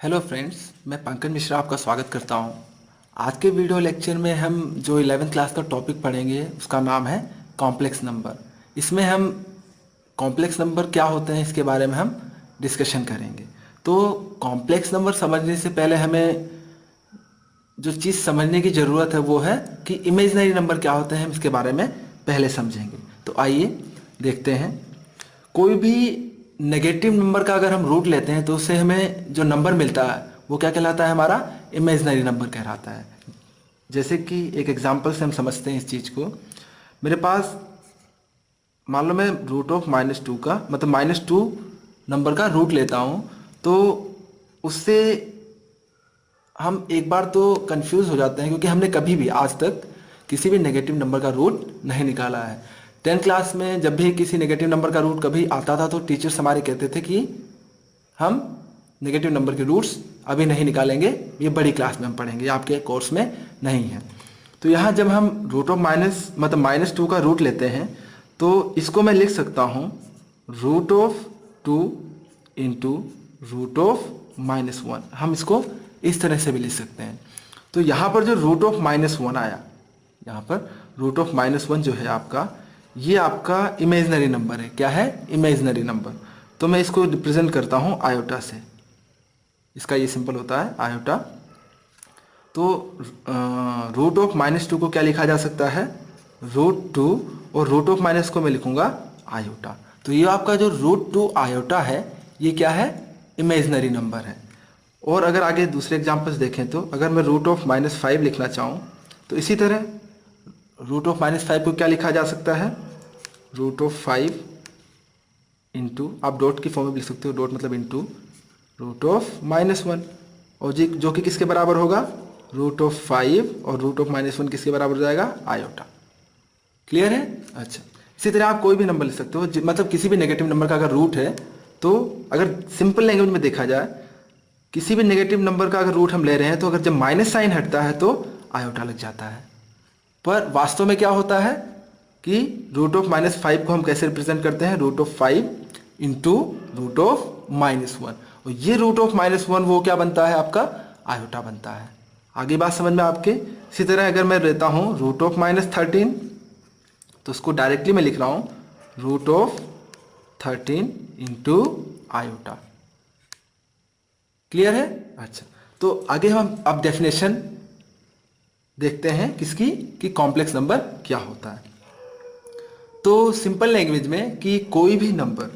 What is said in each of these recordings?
Hello friends, मैं पंकज मिश्रा आपका स्वागत करता हूं। आज के वीडियो लेक्चर में हम जो 11th क्लास का टॉपिक पढ़ेंगे उसका नाम है कॉम्प्लेक्स नंबर। इसमें हम कॉम्प्लेक्स नंबर क्या होते हैं इसके बारे में हम डिस्कशन करेंगे। तो कॉम्प्लेक्स नंबर समझने से पहले हमें जो चीज़ समझने की ज़रूरत है वो है कि इमेजिनरी नंबर क्या होते हैं, हम इसके बारे में पहले समझेंगे। तो आइए देखते हैं। कोई भी नेगेटिव नंबर का अगर हम रूट लेते हैं तो उससे हमें जो नंबर मिलता है वो क्या कहलाता है, हमारा इमेजिनरी नंबर कहलाता है। जैसे कि एक एग्जांपल से हम समझते हैं इस चीज़ को। मेरे पास मान लो मैं रूट ऑफ -2 का मतलब -2 नंबर का रूट लेता हूँ, तो उससे हम एक बार तो कंफ्यूज हो जाते हैं क्योंकि हमने कभी भी आज तक किसी भी नेगेटिव नंबर का रूट नहीं निकाला है। 10th क्लास में जब भी किसी नेगेटिव नंबर का रूट कभी आता था तो टीचर्स हमारे कहते थे कि हम नेगेटिव नंबर के रूट्स अभी नहीं निकालेंगे, ये बड़ी क्लास में हम पढ़ेंगे, आपके कोर्स में नहीं है। तो यहाँ जब हम रूट ऑफ -2 का रूट लेते हैं तो इसको मैं लिख सकता हूँ root of 2 into root of -1। हम इसको इस तरह से भी लिख सकते हैं। तो यहाँ पर जो रूट ऑफ -1 आया, यहाँ पर रूट ऑफ -1 जो है आपका, ये आपका इमेजिनरी नंबर है। क्या है? Imaginary number. तो मैं इसको रिप्रेजेंट करता हूँ आयोटा से। इसका ये सिंपल होता है आयोटा। तो रूट ऑफ -2 को क्या लिखा जा सकता है? √2, और रूट ऑफ माइनस को मैं लिखूंगा आयोटा। तो ये आपका जो √2 आयोटा है ये क्या है? इमेजिनरी नंबर है। और अगर आगे दूसरे एग्जांपल्स देखें तो अगर मैं रूट ऑफ -5 लिखना चाहूँ तो इसी तरह रूट ऑफ -5 को क्या लिखा जा सकता है? रूट ऑफ 5 इंटू, आप डॉट की फॉर्म में लिख सकते हो, डॉट मतलब इंटू रूट ऑफ -1, और जी जो कि किसके बराबर होगा? रूट ऑफ 5, और रूट ऑफ -1 किसके बराबर हो जाएगा? आयोटा। क्लियर है? अच्छा, इसी तरह आप कोई भी नंबर लिख सकते हो, मतलब किसी भी नेगेटिव नंबर का अगर रूट है तो अगर सिंपल लैंग्वेज में देखा जाए, किसी भी नेगेटिव नंबर का अगर रूट हम ले रहे हैं तो अगर जब माइनस साइन हटता है तो आयोटा लग जाता है। पर वास्तव में क्या होता है कि रूट ऑफ -5 को हम कैसे रिप्रेजेंट करते हैं? Root of 5 into root of -1, और ये रूट ऑफ -1 वो क्या बनता है? आपका आयोटा बनता है। आगे बात समझ में आपके? इसी तरह अगर मैं लेता हूँ रूट ऑफ -13, तो उसको डायरेक्टली मैं लिख रहा हूँ root of 13 into iota. Clear है? अच्छा, तो आगे हम अब डेफिनेशन देखते हैं किसकी, कि कॉम्प्लेक्स नंबर क्या होता है। तो सिंपल लैंग्वेज में कि कोई भी नंबर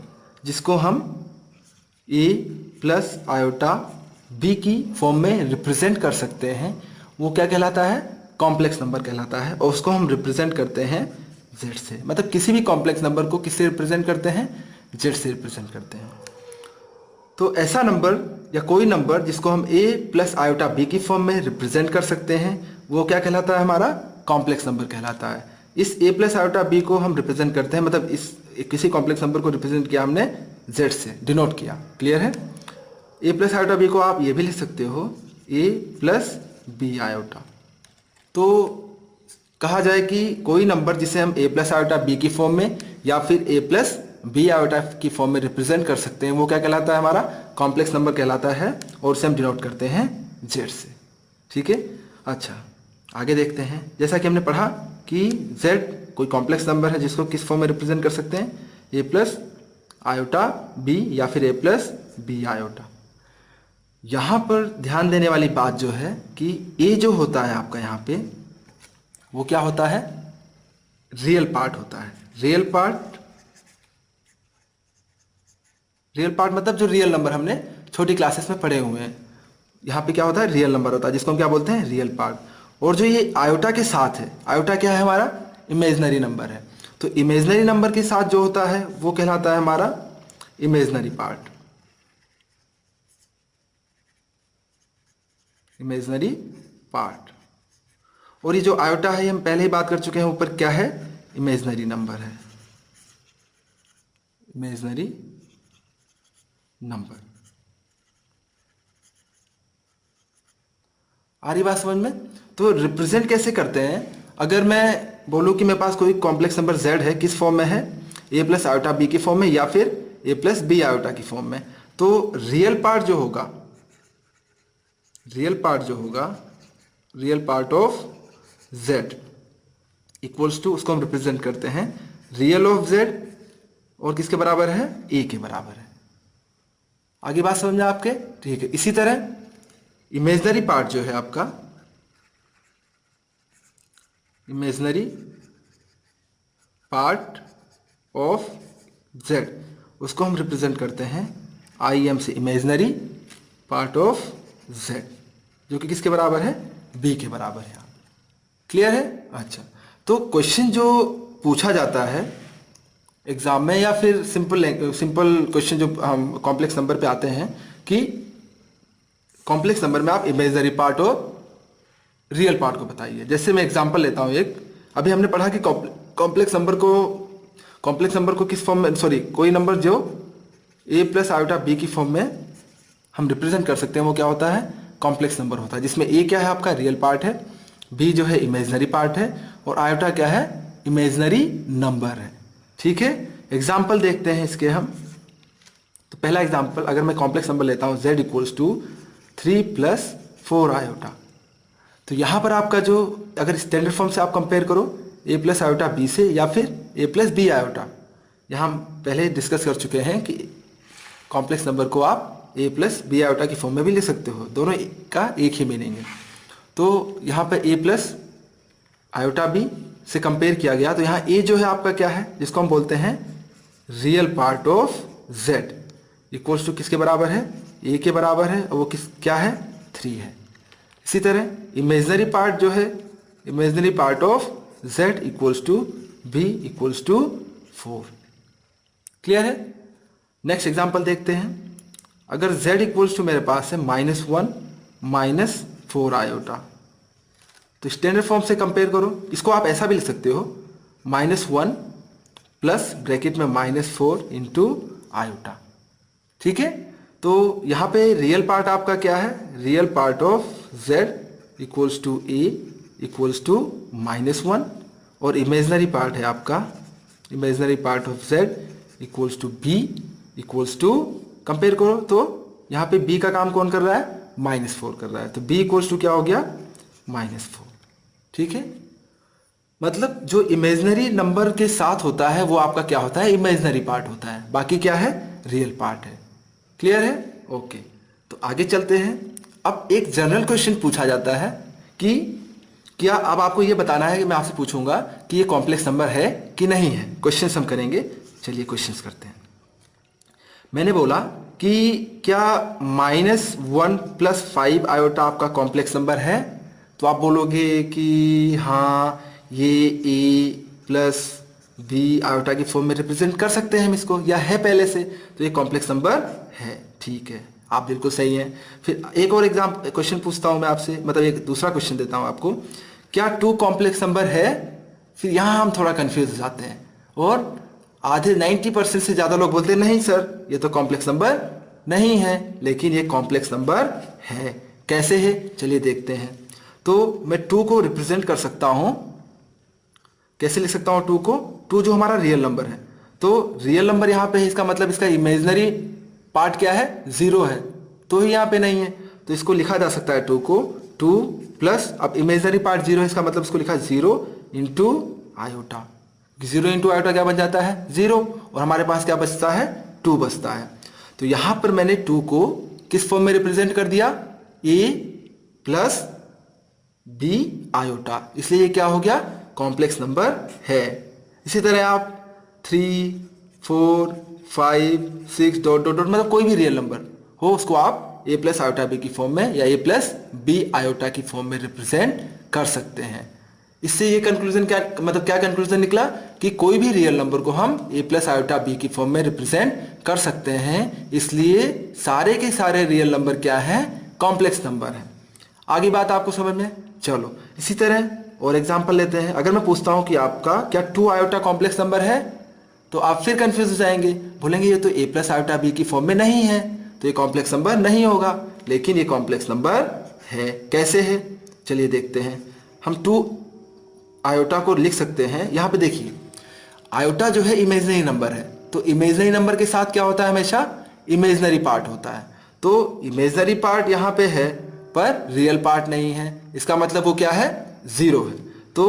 जिसको हम a प्लस आयोटा b की फॉर्म में रिप्रेजेंट कर सकते हैं वो क्या कहलाता है? कॉम्प्लेक्स नंबर कहलाता है। और उसको हम रिप्रेजेंट करते हैं z से। मतलब किसी भी कॉम्प्लेक्स नंबर को किससे रिप्रेजेंट करते हैं? z से रिप्रेजेंट करते हैं। तो ऐसा नंबर या कोई नंबर जिसको हम a प्लस आयोटा b की फॉर्म में रिप्रेजेंट कर सकते हैं वो क्या कहलाता है? हमारा कॉम्प्लेक्स नंबर कहलाता है। इस a प्लस आयोटा b को हम रिप्रेजेंट करते हैं, मतलब इस किसी कॉम्प्लेक्स नंबर को रिप्रेजेंट किया हमने z से, डिनोट किया। क्लियर है? a प्लस आयोटा b को आप ये भी लिख सकते हो a प्लस b आयोटा। तो कहा जाए कि कोई नंबर जिसे हम a प्लस आयोटा b की फॉर्म में या फिर a प्लस b आयोटा की फॉर्म में रिप्रेजेंट कर सकते हैं वो क्या कहलाता है? हमारा कॉम्प्लेक्स नंबर कहलाता है, और उसे हम डिनोट करते हैं z से। ठीक है? अच्छा, आगे देखते हैं। जैसा कि हमने पढ़ा कि z कोई कॉम्प्लेक्स नंबर है जिसको किस फॉर्म में रिप्रेजेंट कर सकते हैं? a प्लस आयोटा b या फिर a प्लस b आयोटा। यहाँ पर ध्यान देने वाली बात जो है कि a जो होता है आपका यहाँ पे वो क्या होता है? रियल पार्ट होता है। रियल पार्ट मतलब जो रियल नंबर हमने छोटी क्लासेस में पढ़े हुए हैं, यहाँ पे क्या होता है? रियल नंबर होता है, जिसको हम क्या बोलते हैं? Real part. और जो ये आयोटा के साथ है, आयोटा क्या है? हमारा इमेजिनरी नंबर है। तो इमेजिनरी नंबर के साथ जो होता है वो कहलाता है हमारा इमेजिनरी पार्ट। Imaginary part. और ये जो आयोटा है, हम पहले ही बात कर चुके हैं, ऊपर क्या है? इमेजिनरी नंबर है, इमेजिनरी नंबर। आ रही बात समझ में? तो रिप्रेजेंट कैसे करते हैं? अगर मैं बोलूं कि मेरे पास कोई कॉम्प्लेक्स नंबर z है, किस फॉर्म में है? a प्लस आयोटा b की फॉर्म में या फिर a प्लस b आयोटा की फॉर्म में। तो रियल पार्ट जो होगा रियल पार्ट जो होगा, real part of z equals to, उसको हम रिप्रेजेंट करते हैं रियल ऑफ z, और किसके बराबर है, a के बराबर है। आगे बात समझ में आपके, ठीक है। इसी तरह इमेजनरी पार्ट जो है आपका, इमेजनरी पार्ट ऑफ z, उसको हम रिप्रेजेंट करते हैं im से, इमेजनरी पार्ट ऑफ z, जो कि किसके बराबर है, b के बराबर है। क्लियर है? अच्छा, तो क्वेश्चन जो पूछा जाता है एग्जाम में, या फिर सिंपल क्वेश्चन जो हम कॉम्प्लेक्स नंबर पे आते हैं, कि कॉम्प्लेक्स नंबर में आप इमेजनरी पार्ट और रियल पार्ट को बताइए। जैसे मैं एग्जांपल लेता हूँ एक, अभी हमने पढ़ा कि कॉम्प्लेक्स नंबर को किस फॉर्म में, सॉरी, कोई नंबर जो a प्लस आयोटा b की फॉर्म में हम रिप्रेजेंट कर सकते हैं, वो क्या होता है, कॉम्प्लेक्स नंबर होता है, जिसमें a क्या है आपका रियल पार्ट है, b जो है इमेजनरी पार्ट है, और आयोटा क्या है, इमेजनरी नंबर है। ठीक है, एग्जाम्पल देखते हैं इसके हम। तो पहला एग्जाम्पल, अगर मैं कॉम्प्लेक्स नंबर लेता हूँ z इक्वल्स टू 3 + 4 आयोटा, तो यहाँ पर आपका जो, अगर स्टैंडर्ड फॉर्म से आप कंपेयर करो a प्लस आयोटा b से, या फिर a प्लस b आयोटा, यहाँ हम पहले डिस्कस कर चुके हैं कि कॉम्प्लेक्स नंबर को आप a प्लस b आयोटा की फॉर्म में भी ले सकते हो, दोनों का एक ही मीनिंग है। तो यहाँ पर a प्लस आयोटा b से कंपेयर किया गया, तो यहाँ a जो है आपका क्या है, जिसको हम बोलते हैं real part of z, equals to किसके बराबर है, a के बराबर है, और वो क्या है, 3 है। इसी तरह इमेजनरी पार्ट जो है, imaginary part of z equals to b equals to 4। Clear है? नेक्स्ट एग्जांपल देखते हैं। अगर z इक्वल्स टू मेरे पास है -1 - 4 आयोटा, तो स्टैंडर्ड फॉर्म से कंपेयर करो, इसको आप ऐसा भी लिख सकते हो, -1 प्लस ब्रैकेट में -4 इंटू आयोटा। ठीक है, तो यहाँ पे रियल पार्ट आपका क्या है, real part of z equals to a equals to -1, और इमेजनरी पार्ट है आपका, imaginary part of z equals to b equals to, compare करो तो यहाँ पे b का काम कौन कर रहा है, -4 कर रहा है, तो b इक्वल्स टू क्या हो गया, -4। ठीक है, मतलब जो इमेजनरी नंबर के साथ होता है वो आपका क्या होता है, इमेजनरी पार्ट होता है, बाकी क्या है, रियल पार्ट है। क्लियर है? ओके, तो आगे चलते हैं। अब एक जनरल क्वेश्चन पूछा जाता है कि क्या, अब आपको ये बताना है कि मैं आपसे पूछूंगा कि ये कॉम्प्लेक्स नंबर है कि नहीं है। क्वेश्चंस हम करेंगे, चलिए क्वेश्चंस करते हैं। मैंने बोला कि क्या -1 + 5 आयोटा आपका कॉम्प्लेक्स नंबर है, तो आप बोलोगे कि हाँ, ये a प्लस b आयोटा की फॉर्म में रिप्रेजेंट कर सकते हैं हम इसको, या है पहले से, तो ये कॉम्प्लेक्स नंबर है। ठीक है, आप बिल्कुल सही हैं। फिर एक और क्वेश्चन पूछता हूं मैं आपसे, मतलब एक दूसरा क्वेश्चन देता हूं आपको, क्या 2 कॉम्प्लेक्स नंबर है। फिर यहाँ हम थोड़ा कंफ्यूज हो जाते हैं, और आधे 90% से ज़्यादा लोग बोलते हैं नहीं सर, ये तो कॉम्प्लेक्स नंबर नहीं है, लेकिन ये कॉम्प्लेक्स नंबर है। कैसे है, चलिए देखते हैं। तो मैं 2 को रिप्रेजेंट कर सकता हूं, कैसे लिख सकता हूं 2 को, 2 जो हमारा रियल नंबर है, तो रियल नंबर यहाँ पे है, इसका मतलब इसका इमेजनरी पार्ट क्या है, 0 है, तो ही यहाँ पे नहीं है, तो इसको लिखा जा सकता है 2 को 2 प्लस, अब इमेजनरी पार्ट 0 है, इसका मतलब इसको लिखा 0 इंटू आयोटा। 0 इंटू आयोटा क्या बन जाता है, 0, और हमारे पास क्या बचता है, 2 बचता है। तो यहाँ पर मैंने 2 को किस फॉर्म में रिप्रेजेंट कर दिया, a प्लस b आयोटा, इसलिए ये क्या हो गया, कॉम्प्लेक्स नंबर है। इसी तरह आप 3, 4, 5, 6 डॉट डॉट डॉट, मतलब कोई भी रियल नंबर हो उसको आप a प्लस आयोटा b की फॉर्म में, या a प्लस b आयोटा की फॉर्म में रिप्रेजेंट कर सकते हैं। इससे ये कंक्लूजन क्या, मतलब क्या कंक्लूजन निकला, कि कोई भी रियल नंबर को हम a प्लस आयोटा b की फॉर्म में रिप्रेजेंट कर सकते हैं, इसलिए सारे के सारे रियल नंबर क्या है, कॉम्प्लेक्स नंबर है। आगे बात आपको समझ में, चलो इसी तरह और एग्जांपल लेते हैं। अगर मैं पूछता हूं कि आपका क्या 2 आयोटा कॉम्प्लेक्स नंबर है, तो आप फिर कंफ्यूज हो जाएंगे, बोलेंगे ये तो a प्लस आयोटा b की फॉर्म में नहीं है, तो ये कॉम्प्लेक्स नंबर नहीं होगा, लेकिन ये कॉम्प्लेक्स नंबर है। कैसे है, चलिए देखते हैं। हम 2 आयोटा को लिख सकते हैं, यहाँ पे देखिए, आयोटा जो है इमेजनरी नंबर है, तो इमेजनरी नंबर के साथ क्या होता है, हमेशा इमेजनरी पार्ट होता है, तो इमेजनरी पार्ट यहाँ पे है, पर रियल पार्ट नहीं है, इसका मतलब वो क्या है, ज़ीरो है। तो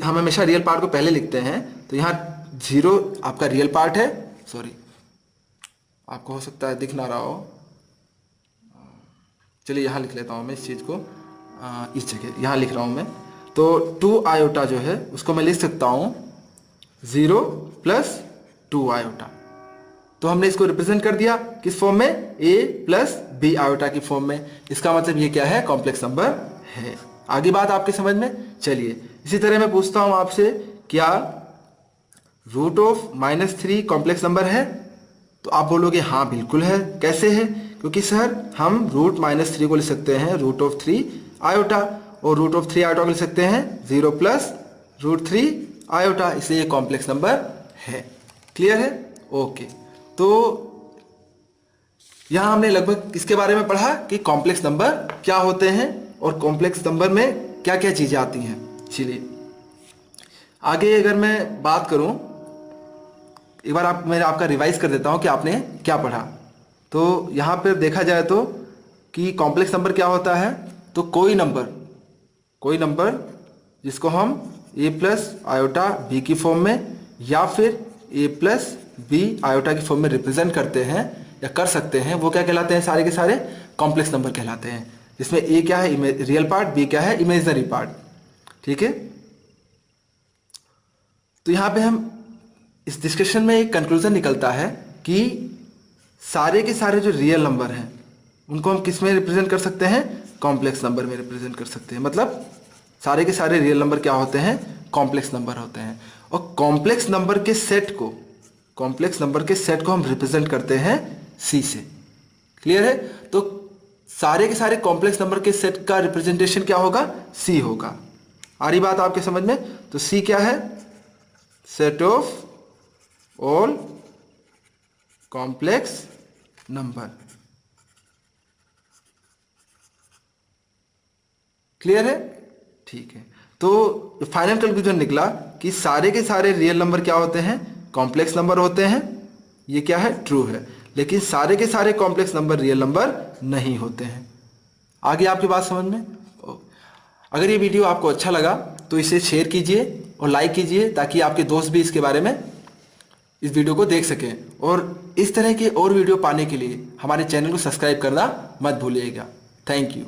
हम हमेशा रियल पार्ट को पहले लिखते हैं, तो यहाँ ज़ीरो आपका रियल पार्ट है। सॉरी, आपको हो सकता है दिख ना रहा हो, चलिए यहाँ लिख लेता हूँ मैं इस चीज़ को, इस जगह यहाँ लिख रहा हूँ मैं। तो 2 आयोटा जो है उसको मैं लिख सकता हूँ 0 प्लस 2 आयोटा। तो हमने इसको रिप्रेजेंट कर दिया किस फॉर्म में, a प्लस बी आयोटा की फॉर्म में। इसका मतलब ये क्या है, कॉम्प्लेक्स नंबर है। आगे बात आपके समझ में। चलिए इसी तरह मैं पूछता हूँ आपसे, क्या रूट ऑफ -3 कॉम्प्लेक्स नंबर है? तो आप बोलोगे हाँ बिल्कुल है। कैसे है? क्योंकि सर हम रूट -3 को लिख सकते हैं रूट ऑफ 3 आयोटा, और रूट ऑफ 3 आयोटा को लिख सकते हैं 0 प्लस रूट 3 आयोटा, इसलिए ये कॉम्प्लेक्स नंबर है। क्लियर है? ओके। तो यहां हमने लगभग इसके बारे में पढ़ा कि कॉम्प्लेक्स नंबर क्या होते हैं और कॉम्प्लेक्स नंबर में क्या क्या चीजें आती हैं। चलिए आगे अगर मैं बात करूं, एक बार मैं आपका रिवाइज कर देता हूं कि आपने क्या पढ़ा। तो यहां पर देखा जाए तो कि कॉम्प्लेक्स नंबर क्या होता है, तो कोई नंबर जिसको हम a प्लस आयोटा बी की फॉर्म में या फिर a प्लस बी आयोटा की फॉर्म में रिप्रेजेंट करते हैं या कर सकते हैं, वो क्या कहलाते हैं, सारे के सारे कॉम्प्लेक्स नंबर कहलाते हैं। जिसमें a क्या है, रियल पार्ट, b क्या है, इमेजिनरी पार्ट। ठीक है। तो यहां पे हम इस डिस्कशन में एक कंक्लूजन निकलता है कि सारे के सारे जो रियल नंबर हैं उनको हम किस में रिप्रेजेंट कर सकते हैं, कॉम्प्लेक्स नंबर में रिप्रेजेंट कर सकते हैं। मतलब सारे के सारे रियल नंबर क्या होते हैं, कॉम्प्लेक्स नंबर होते हैं। और कॉम्प्लेक्स नंबर के सेट को हम रिप्रेजेंट करते हैं सी से। क्लियर है? तो सारे के सारे कॉम्प्लेक्स नंबर के सेट का रिप्रेजेंटेशन क्या होगा, सी होगा। आ रही बात आपके समझ में? तो सी क्या है, set of all complex number. Clear है? ठीक है। तो फाइनल कंक्लूजन निकला कि सारे के सारे रियल नंबर क्या होते हैं, कॉम्प्लेक्स नंबर होते हैं। ये क्या है, ट्रू है। लेकिन सारे के सारे कॉम्प्लेक्स नंबर रियल नंबर नहीं होते हैं। आगे आपकी बात समझ में? अगर ये वीडियो आपको अच्छा लगा तो इसे शेयर कीजिए और लाइक कीजिए, ताकि आपके दोस्त भी इसके बारे में इस वीडियो को देख सकें। और इस तरह के और वीडियो पाने के लिए हमारे चैनल को सब्सक्राइब करना मत भूलिएगा। Thank you.